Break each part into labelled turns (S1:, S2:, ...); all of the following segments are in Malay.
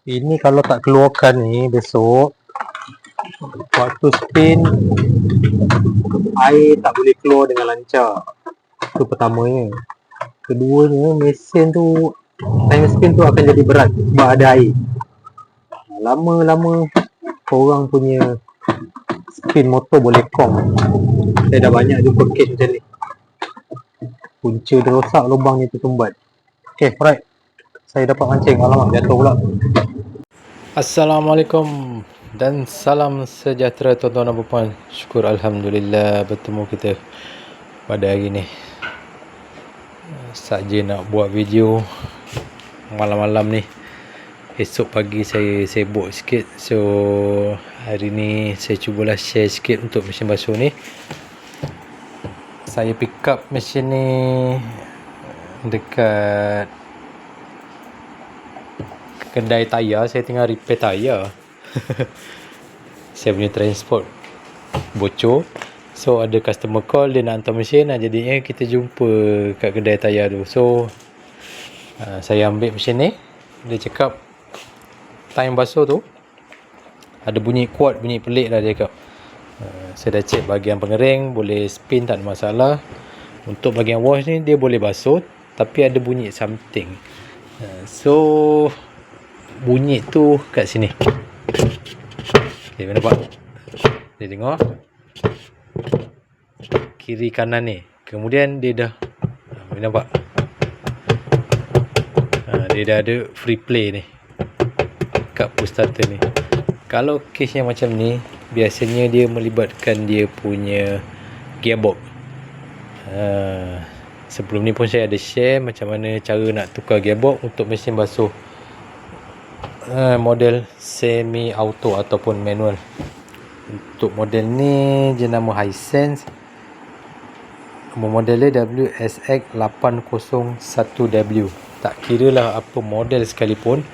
S1: Ini kalau tak keluarkan ni besok, waktu spin air tak boleh keluar dengan lancar. Itu pertamanya. Keduanya, mesin tu, time spin tu akan jadi berat sebab ada air. Lama-lama korang punya spin motor boleh kong. Saya dah banyak jumpa kes macam ni. Punca dia rosak, lubang ni tertumbat. Okay, alright. Saya dapat mancing. Alamak, jatuh pula.
S2: Assalamualaikum dan salam sejahtera tuan-tuan dan puan. Syukur Alhamdulillah bertemu kita pada hari ni. Saja nak buat video malam-malam ni. Esok pagi saya sibuk sikit. So hari ni saya cubalah share sikit untuk mesin basuh ni. Saya pick up mesin ni dekat kedai tayar. Saya tengah repair tayar. Saya punya transport bocor. So ada customer call, dia nak hantar mesin. Jadinya kita jumpa kat kedai tayar tu. So saya ambil mesin ni. Dia cakap time basuh tu ada bunyi kuat, bunyi pelik lah dia cakap. Saya dah check bahagian pengering, boleh spin, tak ada masalah. Untuk bahagian wash ni dia boleh basuh, tapi ada bunyi something. So bunyi tu kat sini. Okay, nampak? Dia tengok kiri kanan ni. Kemudian dia dah nampak? Dia dah ada free play ni kat push starter ni. Kalau case yang macam ni, biasanya dia melibatkan dia punya gearbox. Sebelum ni pun saya ada share macam mana cara nak tukar gearbox untuk mesin basuh model semi auto ataupun manual. Untuk model ni jenama Hisense. Model dia WSX801W. Tak kira lah apa model sekalipun,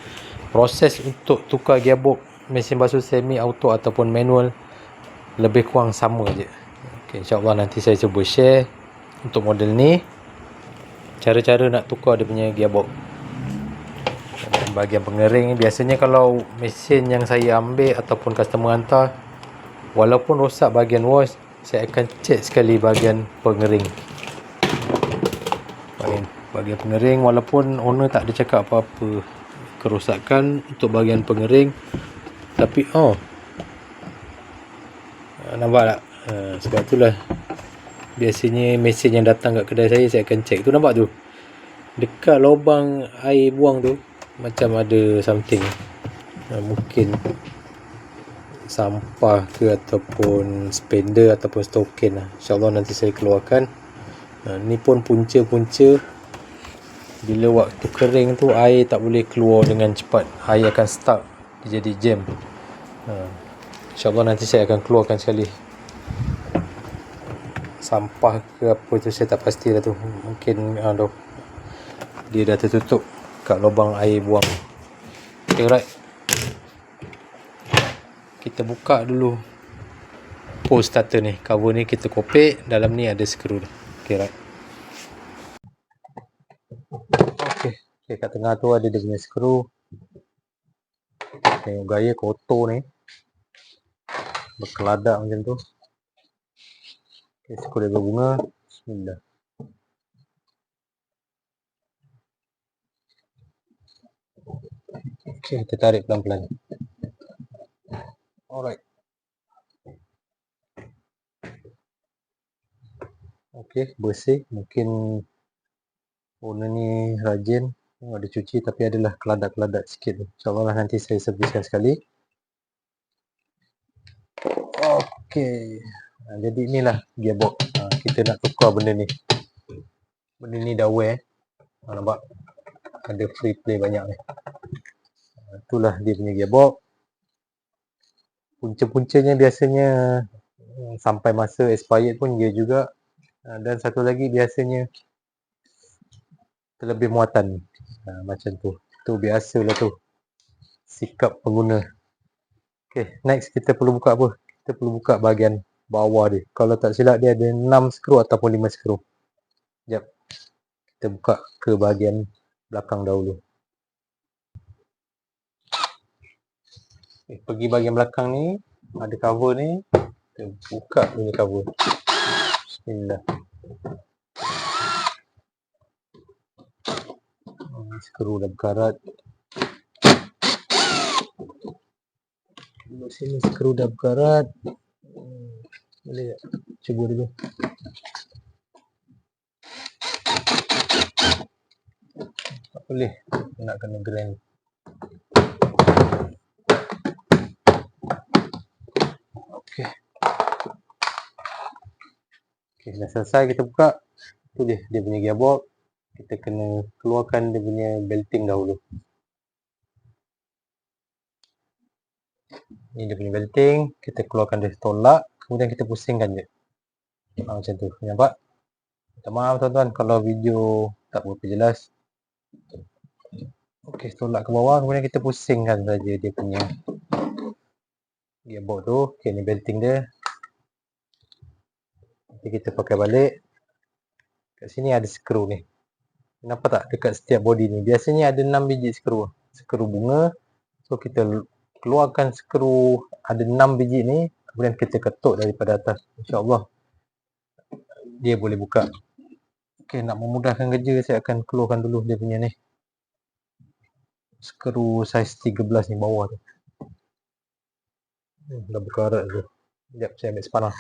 S2: proses untuk tukar gearbox mesin basuh semi auto ataupun manual lebih kurang sama je. Okay, InsyaAllah nanti saya cuba share untuk model ni cara-cara nak tukar dia punya gearbox. Bahagian pengering, biasanya kalau mesin yang saya ambil ataupun customer hantar, walaupun rosak bahagian wash, saya akan check sekali bahagian pengering. Bahagian pengering, walaupun owner tak ada cakap apa-apa kerosakan untuk bahagian pengering, tapi nampak tak? Sebab itulah biasanya mesin yang datang kat kedai saya akan check. Tu nampak tu, dekat lubang air buang tu macam ada something. Mungkin sampah ke ataupun spender ataupun stokin lah. InsyaAllah nanti saya keluarkan. Ni pun punca-punca. Bila waktu kering tu air tak boleh keluar dengan cepat, air akan stuck, dia jadi jam. InsyaAllah nanti saya akan keluarkan sekali. Sampah ke apa tu saya tak pastilah tu. Mungkin dia dah tertutup kat lubang air buang. Okay, right. Kita buka dulu pull starter ni. Cover ni kita kopek, dalam ni ada skru. Okay, right. Okay, kat tengah tu ada dia punya skru. Tengok gaya kotor ni, berkeladak macam tu. Okay, skru dia berbunga. Bismillah. Okay, kita tarik pelan-pelan. Alright. Okay, bersih. Mungkin owner ni rajin, ada cuci, tapi adalah keladak-keladak sikit. InsyaAllah nanti saya serviskan sekali. Okay, jadi inilah gearbox. Kita nak tukar benda ni. Benda ni dah wear. Nampak? Ada free play banyak ni. Itulah dia punya gearbox. Punca-puncanya biasanya sampai masa expired pun dia juga. Dan satu lagi biasanya terlebih muatan. Macam tu. Tu biasalah tu sikap pengguna. Okay, next kita perlu buka apa? Kita perlu buka bahagian bawah dia. Kalau tak silap dia ada 6 skru ataupun 5 skru. Sekejap. Kita buka ke bahagian belakang dahulu. Pergi bahagian belakang ni, ada cover ni, kita buka punya cover. Bismillah. Skru dah berkarat. Di sini skru dah berkarat. Boleh tak? Cuba dulu. Tak boleh. Nak kena grand. Okey. Okey, dah selesai kita buka. Tu dia punya gearbox. Kita kena keluarkan dia punya belting dahulu. Ni dia punya belting. Kita keluarkan dia tolak. Kemudian kita pusingkan je. Macam tu. Nampak? Minta maaf tuan-tuan kalau video tak berapa jelas. Okey, tolak ke bawah. Kemudian kita pusingkan saja dia punya gearbox tu. Okey, ni belting dia. Nanti kita pakai balik. Kat sini ada skru ni. Nampak tak dekat setiap body ni? Biasanya ada 6 biji skru. Skru bunga. So kita keluarkan skru ada 6 biji ni. Kemudian kita ketuk daripada atas. InsyaAllah dia boleh buka. Okey, nak memudahkan kerja saya akan keluarkan dulu dia punya ni. Skru saiz 13 ni bawah tu. Dah berkarat tu. Sekejap saya ambil sepanah.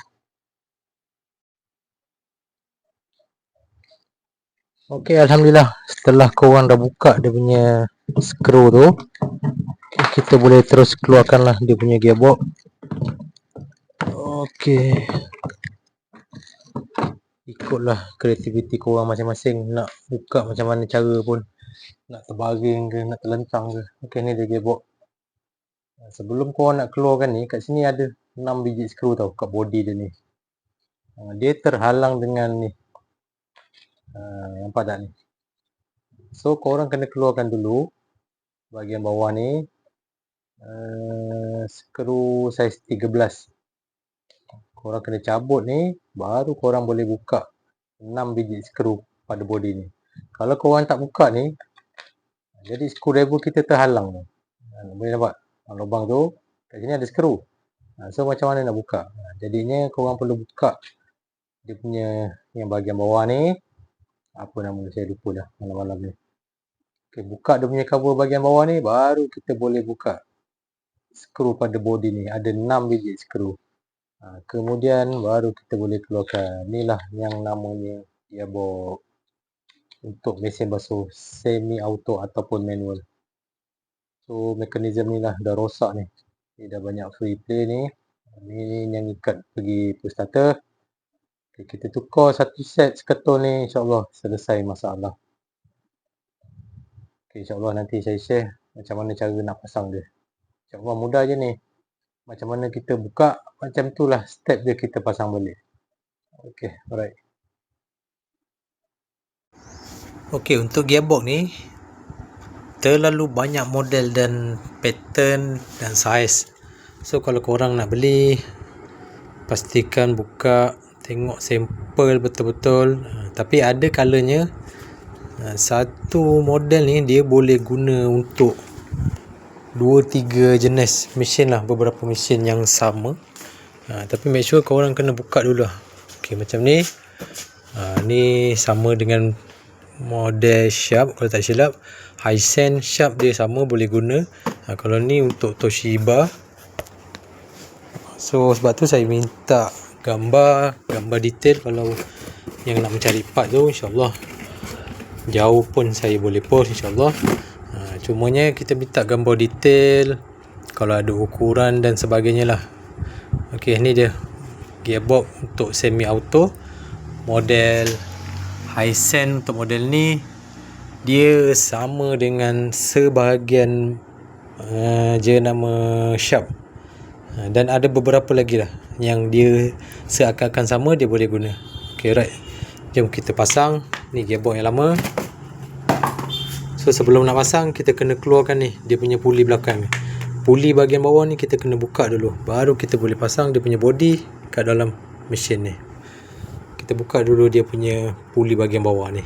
S2: Okey, Alhamdulillah. Setelah korang dah buka dia punya skru tu, kita boleh terus keluarkanlah dia punya gearbox. Okey. Ikutlah kreativiti korang masing-masing nak buka macam mana cara pun. Nak terbaring ke, nak terlentang ke. Okey, ni dia gearbox. Sebelum korang nak keluarkan ni, kat sini ada 6 biji skru tau kat body dia ni. Dia terhalang dengan ni. Nampak tak ni? So korang kena keluarkan dulu bahagian bawah ni. Skru saiz 13. Korang kena cabut ni, baru korang boleh buka 6 biji skru pada body ni. Kalau korang tak buka ni, jadi screwdriver kita terhalang ni. Boleh nampak? Lubang tu, kat sini ada skru. So macam mana nak buka? Jadinya korang perlu buka dia punya yang bahagian bawah ni. Apa nama saya lupa dah malam-malam ni. Okay, buka dia punya cover bahagian bawah ni, baru kita boleh buka skru pada body ni. Ada 6 biji skru. Kemudian baru kita boleh keluarkan. Inilah yang namanya gearbox untuk mesin basuh semi auto ataupun manual. So mekanisme ni lah dah rosak ni. Dia dah banyak free play ni. Ni yang ikat pergi push starter. Okay, kita tukar satu set seketul ni, insyaAllah selesai masalah. Okay, insyaAllah nanti saya share macam mana cara nak pasang dia. InsyaAllah mudah je ni. Macam mana kita buka, macam itulah step dia kita pasang balik. Okay, alright. Okay, untuk gearbox ni terlalu banyak model dan pattern dan size. So kalau korang nak beli, pastikan buka, tengok sampel betul-betul. Tapi ada kalanya satu model ni dia boleh guna untuk 2-3 jenis mesin lah, beberapa mesin yang sama. Tapi make sure korang kena buka dulu lah. Okay, macam ni. Ni sama dengan model Sharp, kalau tak silap Hisense Sharp dia sama, boleh guna. Kalau ni untuk Toshiba. So sebab tu saya minta gambar detail. Kalau yang nak mencari part tu, insyaAllah jauh pun saya boleh post, insyaAllah. Cumanya kita minta gambar detail, kalau ada ukuran dan sebagainya lah. Ok, ni dia gearbox untuk semi auto model Hisense. Untuk model ni dia sama dengan sebahagian nama Sharp, dan ada beberapa lagi lah yang dia seakan-akan sama, dia boleh guna. Ok, right, jom kita pasang. Ni gearbox yang lama. So sebelum nak pasang, kita kena keluarkan ni dia punya puli belakang ni. Puli bahagian bawah ni kita kena buka dulu, baru kita boleh pasang dia punya body kat dalam mesin ni. Kita buka dulu dia punya puli bahagian bawah ni.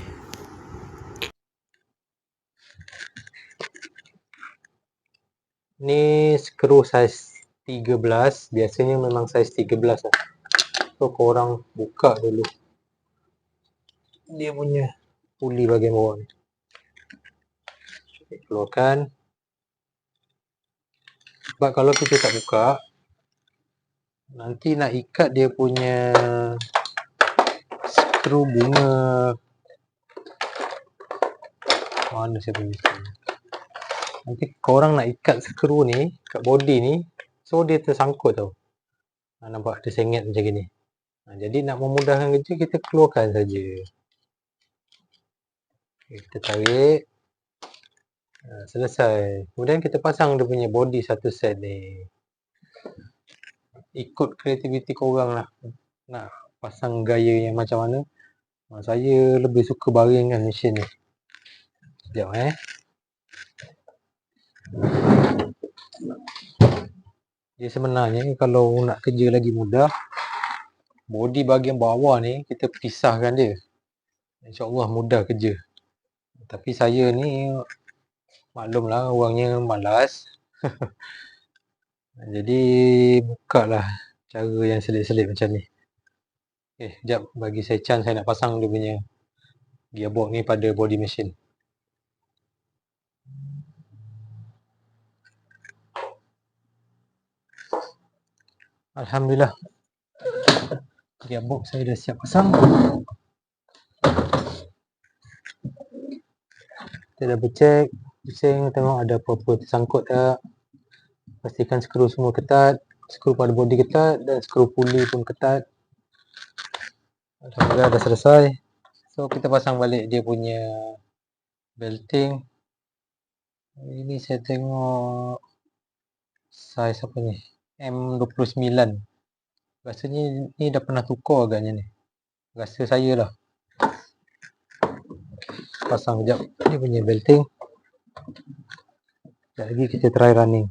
S1: Ni skru saiz 13, biasanya memang saiz 13 lah. So korang buka dulu dia punya puli bahagian bawah ni. Keluarkan. Sebab kalau kita tak buka, nanti nak ikat dia punya skru bunga. Mana saya punya skru? Nanti korang nak ikat skru ni kat body ni, so dia tersangkut tau. Nampak dia sengit macam ni. Jadi nak memudahkan kerja, kita keluarkan saja. Kita tarik. Selesai. Kemudian kita pasang dia punya body satu set ni. Ikut kreativiti korang lah. Nak pasang gaya yang macam mana. Saya lebih suka baringkan mesin ni. Sekejap Dia sebenarnya kalau nak kerja lagi mudah, body bahagian bawah ni kita pisahkan dia. InsyaAllah mudah kerja. Tapi saya ni maklumlah orangnya malas. Jadi buka lah cara yang selit-selit macam ni. Sekejap bagi saya chance, saya nak pasang dia punya gearbox ni pada body mesin. Alhamdulillah, gearbox saya dah siap pasang. Kita dah bercek, bising, tengok ada apa-apa tersangkut tak. Pastikan skru semua ketat, skru pada body ketat dan skru puli pun ketat. Alhamdulillah dah selesai. So kita pasang balik dia punya belting. Ini saya tengok saiz apa ni, M29. Rasanya ni dah pernah tukar agaknya ni, rasa saya lah. Pasang sekejap dia punya belting. Sekejap lagi kita try running.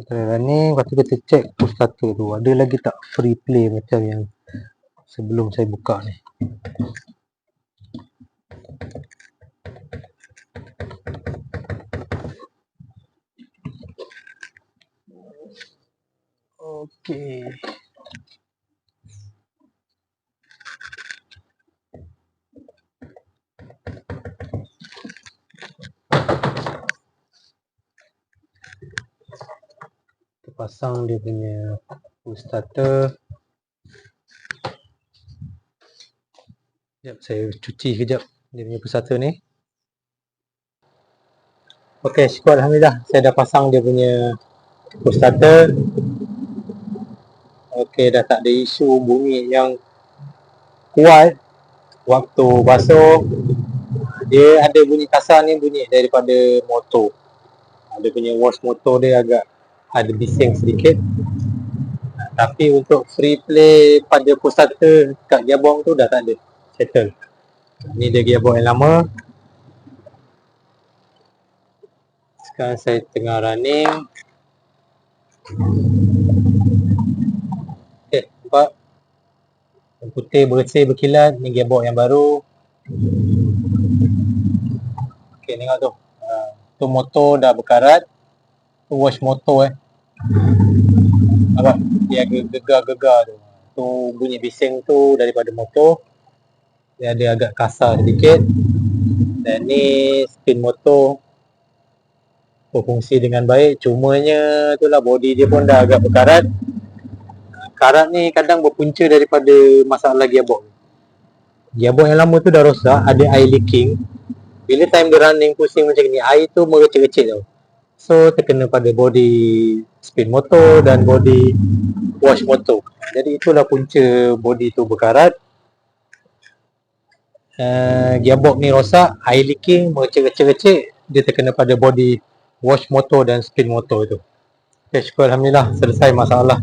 S1: Lepas tu kita check push starter tu ada lagi tak free play macam yang sebelum saya buka ni. Okey. Kita pasang dia punya push starter. Sekejap saya cuci sekejap dia punya push starter ni. Okey, syukur Alhamdulillah saya dah pasang dia punya push starter. Okey, dah tak ada isu bunyi yang kuat waktu basuh. Dia ada bunyi kasar ni, bunyi daripada motor. Dia punya wash motor dia agak ada bising sedikit. Tapi untuk free play pada push starter kat gearbox tu dah tak ada, settle. Ni dia gearbox yang lama. Sekarang saya tengah running. Okay, nampak yang putih bersih berkilat. Ni gearbox yang baru. Okay, tengok tu. Tu motor dah berkarat. Tu wash motor nampak? Dia agak gegar-gegar tu. Tu bunyi bising tu daripada motor. Dia ada agak kasar sedikit. Dan ni spin motor berfungsi dengan baik. Cumanya itulah body dia pun dah agak berkarat. Karat ni kadang berpunca daripada masalah gearbox. Gearbox yang lama tu dah rosak, ada air leaking. Bila time dia running pusing macam ni, air tu mengecil-kecil tau. So terkena pada body spin motor dan body wash motor. Jadi itulah punca body tu berkarat. Gearbox ni rosak, air leaking, mengecil-kecil, dia terkena pada body wash motor dan spin motor tu. Okay, syukur Alhamdulillah selesai masalah.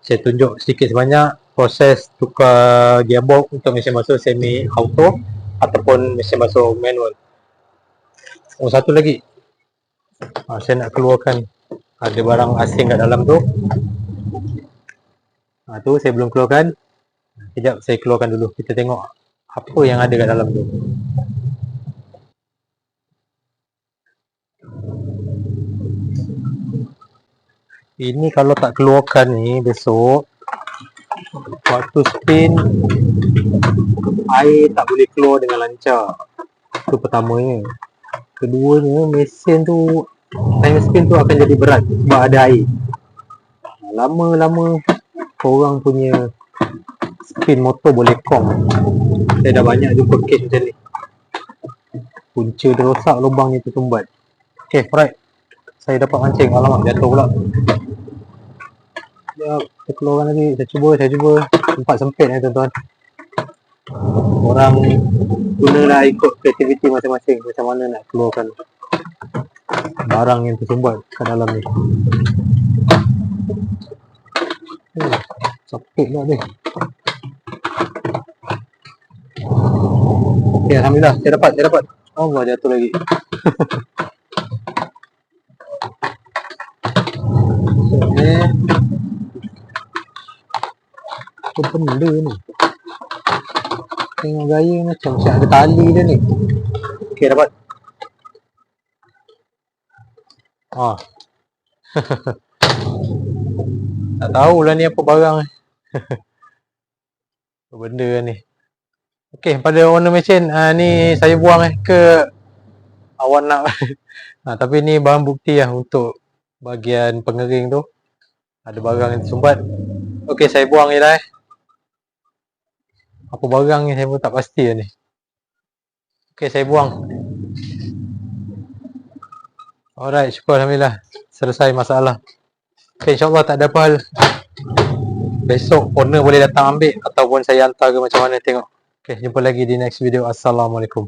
S1: Saya tunjuk sedikit sebanyak proses tukar gearbox untuk mesin basuh semi auto ataupun mesin basuh manual. Oh, satu lagi, saya nak keluarkan, ada barang asing kat dalam tu. Tu saya belum keluarkan. Sekejap saya keluarkan dulu, kita tengok apa yang ada kat dalam tu. Ini kalau tak keluarkan ni besok waktu spin air tak boleh keluar dengan lancar. Itu pertamanya. Keduanya mesin tu time spin tu akan jadi berat sebab ada air. Lama-lama korang punya spin motor boleh kong. Saya dah banyak jumpa kes macam ni. Punca dia rosak, lubang ni tersumbat. Okay, alright. Saya dapat mancing. Alamak, jatuh pula. Sekejap, saya keluarkan lagi. Saya cuba. Tempat sempit ni tuan-tuan. Orang gunalah ikut kreativiti masing-masing. Macam mana nak keluarkan barang yang tersumbat kat dalam ni. Sakit lah ni. Okay, Alhamdulillah. Saya dapat. Allah, jatuh lagi. Apa benda ni? Tengok gaya macam ada tali dia ni. Okay, dapat. Tak tahulah ni apa barang ni. Apa benda ni. Okay, pada owner mesin ni saya buang ke awak nak. Tapi ni bahan bukti lah untuk bahagian pengering tu. Ada barang yang tersumbat. Okay, saya buang je lah. Apa barang ni saya pun tak pasti lah ni. Okay, saya buang. Alright, syukur Alhamdulillah. Selesai masalah. Okay, insyaAllah tak ada apa hal. Besok owner boleh datang ambil ataupun saya hantar ke macam mana, tengok. Okay, jumpa lagi di next video. Assalamualaikum.